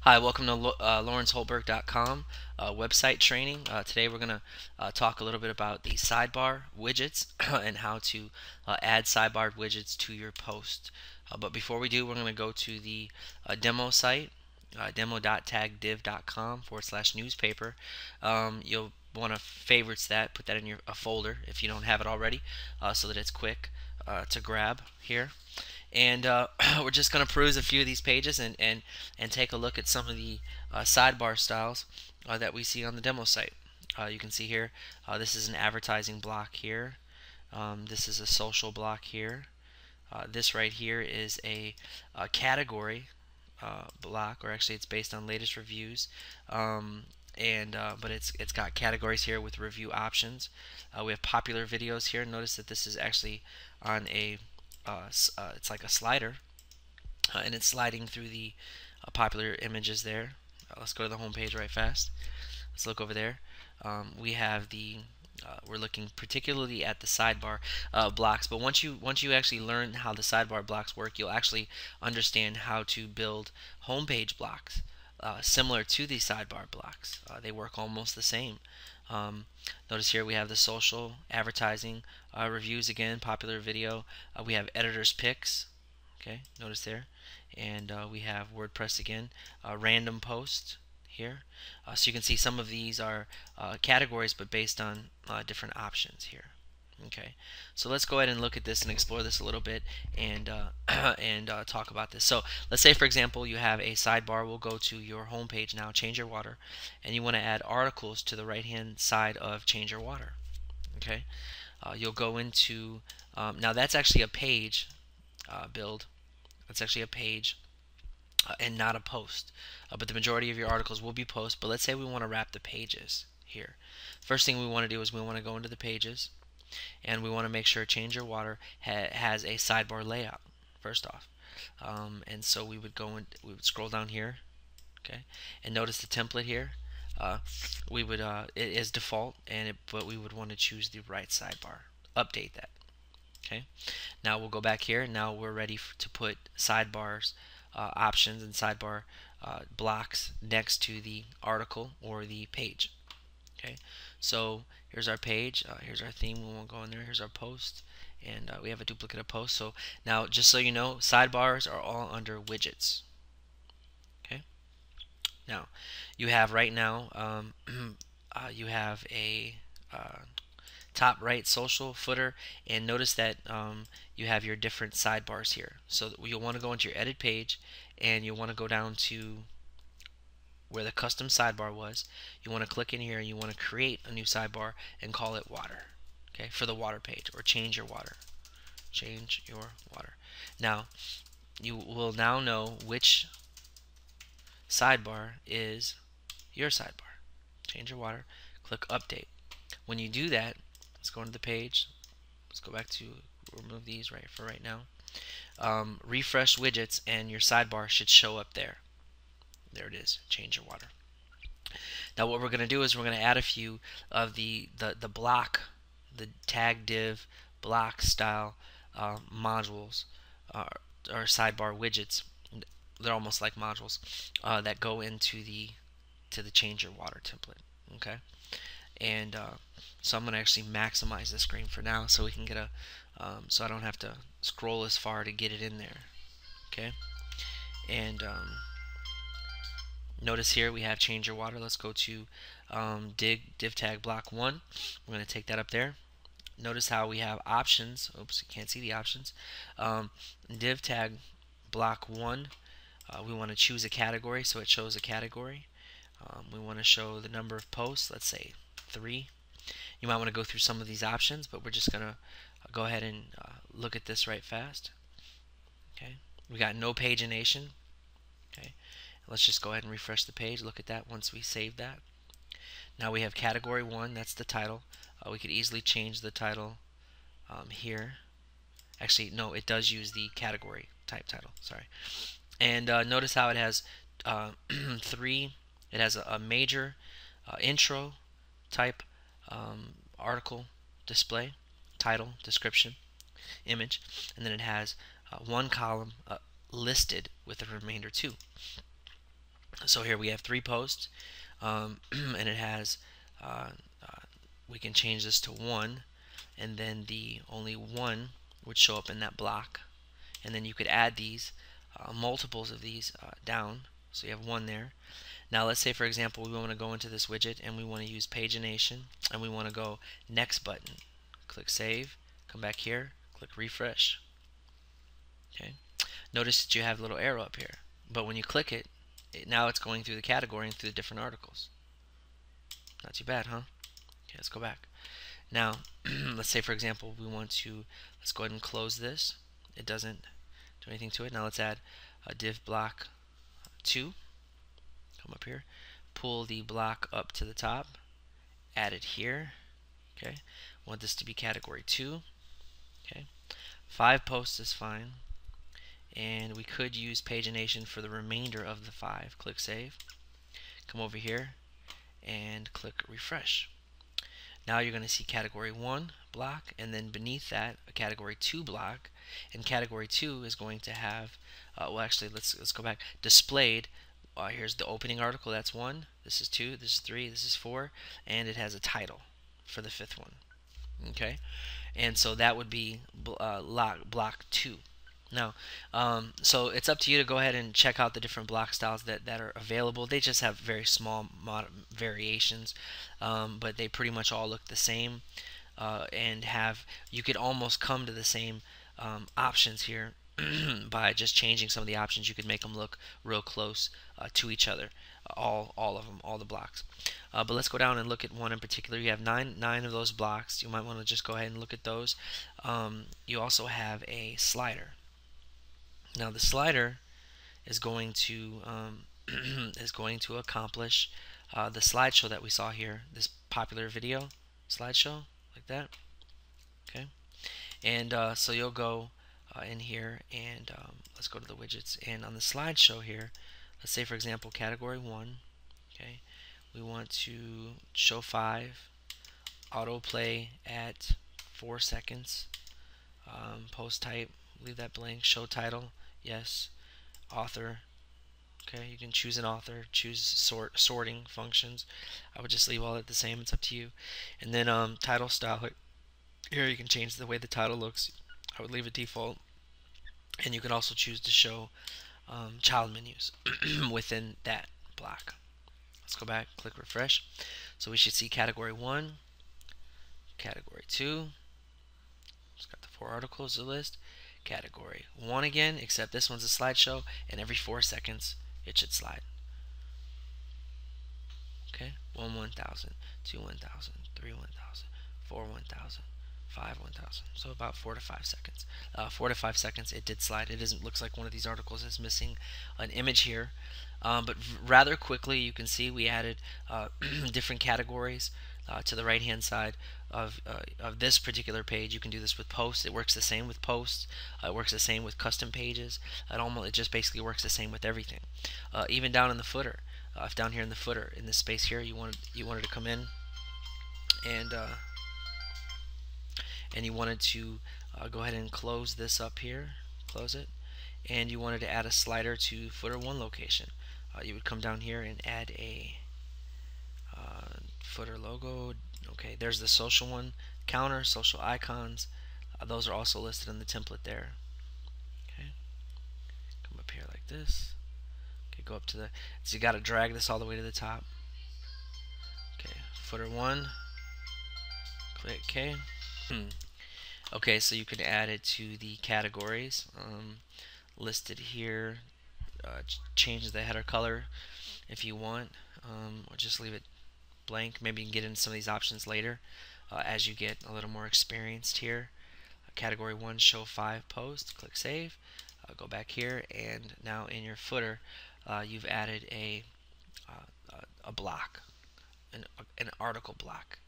Hi, welcome to lawrenceholberg.com website training. Today we're going to talk a little bit about the sidebar widgets and how to add sidebar widgets to your post. But before we do, we're going to go to the demo site, demo.tagdiv.com/newspaper. You'll want to favorites that, put that in a folder if you don't have it already, so that it's quick to grab here. And we're just going to peruse a few of these pages and take a look at some of the sidebar styles that we see on the demo site. You can see here, this is an advertising block here. This is a social block here. This right here is a category block, or actually it's based on latest reviews. But it's got categories here with review options. We have popular videos here. Notice that this is actually on a it's like a slider, and it's sliding through the popular images there. Let's go to the home page right fast. Let's look over there. We have we're looking particularly at the sidebar blocks, but once you actually learn how the sidebar blocks work, you'll actually understand how to build homepage blocks similar to the sidebar blocks. They work almost the same. Notice here we have the social, advertising, reviews again, popular video. We have editor's picks. Okay, notice there. And we have WordPress again, random post here. So you can see some of these are categories, but based on different options here. Okay, so let's go ahead and look at this and explore this a little bit and talk about this. So let's say, for example, you have a sidebar. We'll go to your home page now, Change Your Water, and you want to add articles to the right-hand side of Change Your Water. Okay, you'll go into now that's actually a page build. That's actually a page and not a post. But the majority of your articles will be posts. But let's say we want to wrap the pages here. First thing we want to do is we want to go into the pages, and we want to make sure Change Your Water has a sidebar layout first off. And so we would we would scroll down here, okay, and notice the template here. It is default, but we would want to choose the right sidebar. Update that. Okay. Now we'll go back here. Now we're ready to put sidebars options and sidebar blocks next to the article or the page. Okay, so here's our page, here's our theme, we won't go in there, here's our post, and we have a duplicate of post. So now, just so you know, sidebars are all under widgets. Okay, now you have right now you have a top right social footer, and notice that you have your different sidebars here. So you'll want to go into your edit page, and you'll want to go down to where the custom sidebar was. You want to click in here and you want to create a new sidebar and call it water, okay, for the water page, or Change Your Water. Change Your Water. Now you will now know which sidebar is your sidebar. Change Your Water, click update. When you do that, let's go into the page. Let's go back to remove these for right now. Refresh widgets, and your sidebar should show up there. There it is, Change Your Water. Now what we're going to do is we're going to add a few of the block, the tag div block style modules or sidebar widgets. They're almost like modules that go into the Change Your Water template. Okay, and so I'm going to actually maximize the screen for now, so we can get so I don't have to scroll as far to get it in there. Okay, and notice here we have Change Your Water. Let's go to div tag block 1. We're going to take that up there. Notice how we have options. Oops, you can't see the options. Div tag block 1. We want to choose a category, so it shows a category. We want to show the number of posts. Let's say 3. You might want to go through some of these options, but we're just going to go ahead and look at this right fast. Okay, we got no pagination. Okay, let's just go ahead and refresh the page. Look at that once we save that. Now we have category 1, that's the title. We could easily change the title here. Actually, no, it does use the category type title, sorry. And notice how it has 3, it has a major intro type article display, title, description, image, and then it has one column listed with the remainder 2. So here we have 3 posts, and it has we can change this to 1, and then the only 1 would show up in that block, and then you could add these multiples of these down, so you have 1 there. Now let's say, for example, we want to go into this widget and we want to use pagination, and we want to go next button. Click save, come back here, click refresh. Okay. Notice that you have a little arrow up here, but when you click it, now it's going through the category and through the different articles. Not too bad, huh? Okay, let's go back. Now, let's say, for example, we want to, let's go ahead and close this. It doesn't do anything to it. Now let's add a div block 2. Come up here, pull the block up to the top, add it here. Okay, want this to be category 2. Okay, 5 posts is fine, and we could use pagination for the remainder of the 5. Click save, come over here and click refresh. Now you're going to see category 1 block, and then beneath that a category 2 block, and category 2 is going to have well, actually let's go back, displayed. Here's the opening article, that's 1, this is 2, this is 3, this is 4, and it has a title for the 5th one. Okay, and so that would be block 2. Now, so it's up to you to go ahead and check out the different block styles that are available. They just have very small variations, but they pretty much all look the same, and you could almost come to the same options here by just changing some of the options. You could make them look real close to each other, all of them, all the blocks. But let's go down and look at one in particular. You have nine of those blocks. You might want to just go ahead and look at those. You also have a slider. Now the slider is going to accomplish the slideshow that we saw here, this popular video slideshow, like that. Okay, and so you'll go in here, and let's go to the widgets, and on the slideshow here, let's say, for example, category 1. Okay, we want to show 5, autoplay at 4 seconds, post type, leave that blank, show title, yes, author. Okay, you can choose an author, choose sorting functions. I would just leave all that the same, it's up to you. And then title style, here you can change the way the title looks. I would leave it default, and you can also choose to show child menus within that block. Let's go back, click refresh. So we should see category 1, category 2. It's got the 4 articles, the list. Category 1 again, except this one's a slideshow, and every 4 seconds it should slide. Okay, 1 1,000, 2 1,000, 3 1,000, 4 1,000, 5 1,000. So about 4 to 5 seconds. 4 to 5 seconds it did slide. It looks like one of these articles is missing an image here. But rather quickly, you can see we added different categories to the right hand side of this particular page. You can do this with posts. It works the same with posts. It works the same with custom pages. It just basically works the same with everything. Even down in the footer, if down here in the footer, in this space here, you wanted to come in and you wanted to go ahead and close this up here, close it, and you wanted to add a slider to footer 1 location. You would come down here and add a footer logo. Okay, there's the social one, counter, social icons. Those are also listed in the template there. Okay, come up here like this. Okay, go up to so you got to drag this all the way to the top. Okay, footer 1. Click OK. Okay, so you can add it to the categories listed here. Change the header color if you want, or just leave it blank. Maybe you can get into some of these options later as you get a little more experienced here. Category 1, show 5 posts. Click save. Go back here, and now in your footer you've added a block, an article block.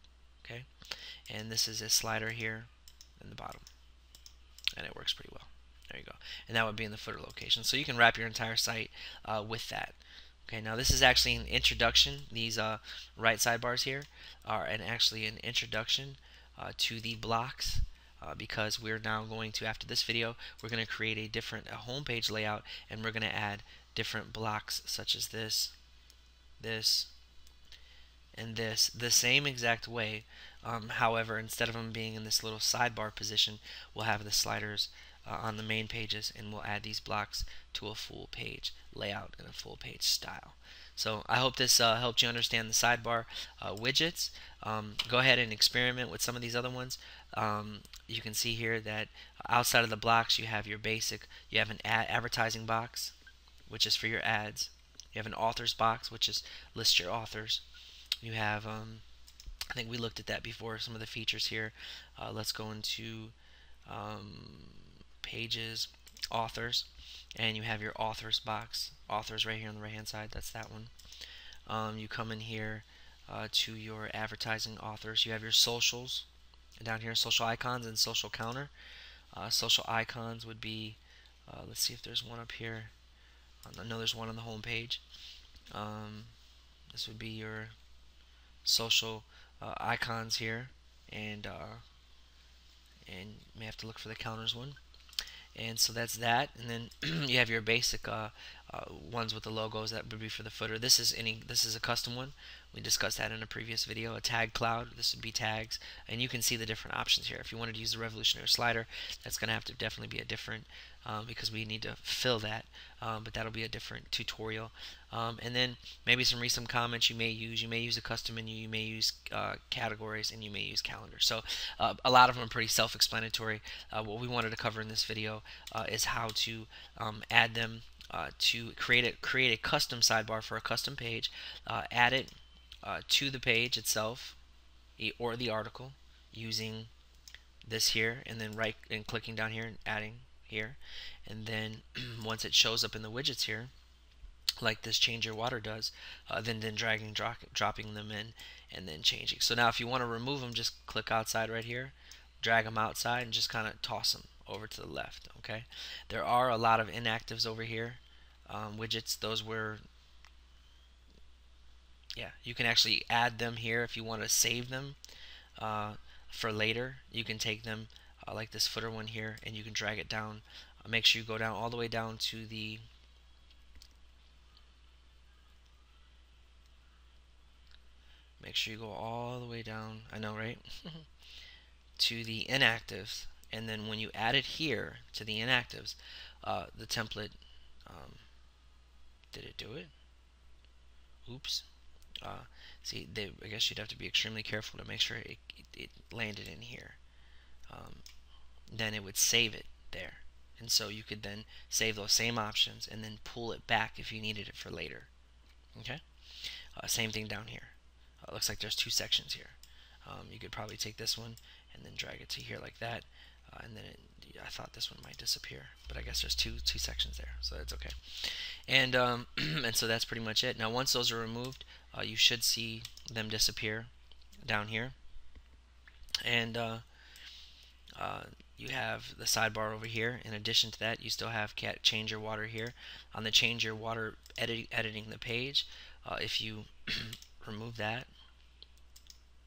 Okay, and this is a slider here in the bottom, and it works pretty well. There you go, and that would be in the footer location. So you can wrap your entire site with that. Okay, now this is actually an introduction. These right sidebars here are actually an introduction to the blocks, because we're now going to, after this video, we're going to create a different home page layout, and we're going to add different blocks such as this, this, and this the same exact way. However, instead of them being in this little sidebar position, we'll have the sliders on the main pages, and we'll add these blocks to a full page layout and a full page style. So I hope this helped you understand the sidebar widgets. Go ahead and experiment with some of these other ones. You can see here that outside of the blocks you have your basic, you have an advertising box, which is for your ads. You have an authors box, which is list your authors. You have, I think we looked at that before, some of the features here. Let's go into pages, authors, and you have your authors box. Authors right here on the right hand side, that's that one. You come in here to your advertising authors. You have your socials down here, social icons and social counter. Social icons would be, let's see if there's one up here. I know there's one on the home page. This would be your social icons here, and you may have to look for the counters one. And so that's that. And then you have your basic ones with the logos. That would be for the footer. This is a custom one. We discussed that in a previous video. A tag cloud. This would be tags, and you can see the different options here. If you wanted to use the revolutionary slider, that's going to have to definitely be a different because we need to fill that. But that'll be a different tutorial. And then maybe some recent comments you may use. You may use a custom menu. You may use categories, and you may use calendar. So a lot of them are pretty self-explanatory. What we wanted to cover in this video is how to add them to create a custom sidebar for a custom page, add it to the page itself or the article using this here, and then clicking down here and adding here, and then once it shows up in the widgets here, like this change your water does, then dragging, dropping them in, and then changing. So now if you want to remove them, just click outside right here, drag them outside, and just kind of toss them over to the left. Okay, there are a lot of inactives over here, widgets. Those were, yeah, you can actually add them here if you want to save them for later. You can take them like this footer one here, and you can drag it down. Make sure you go down all the way down to the make sure you go all the way down, I know, right? To the inactives, and then when you add it here to the inactives, the template, did it do it? Oops. See, I guess you'd have to be extremely careful to make sure it landed in here. Then it would save it there, and so you could then save those same options and then pull it back if you needed it for later. Okay. Same thing down here. Looks like there's two sections here. You could probably take this one and then drag it to here like that, and then I thought this one might disappear, but I guess there's two sections there, so that's okay. And and so that's pretty much it. Now once those are removed, you should see them disappear down here, and you have the sidebar over here. In addition to that, you still have change your water here. On the change your water editing the page, if you remove that,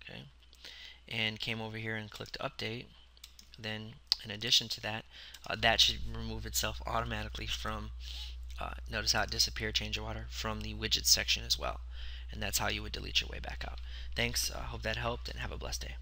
okay, and came over here and clicked update, then in addition to that, that should remove itself automatically from, notice how it disappeared, change your water, from the widgets section as well. And that's how you would delete your way back out. Thanks, hope that helped, and have a blessed day.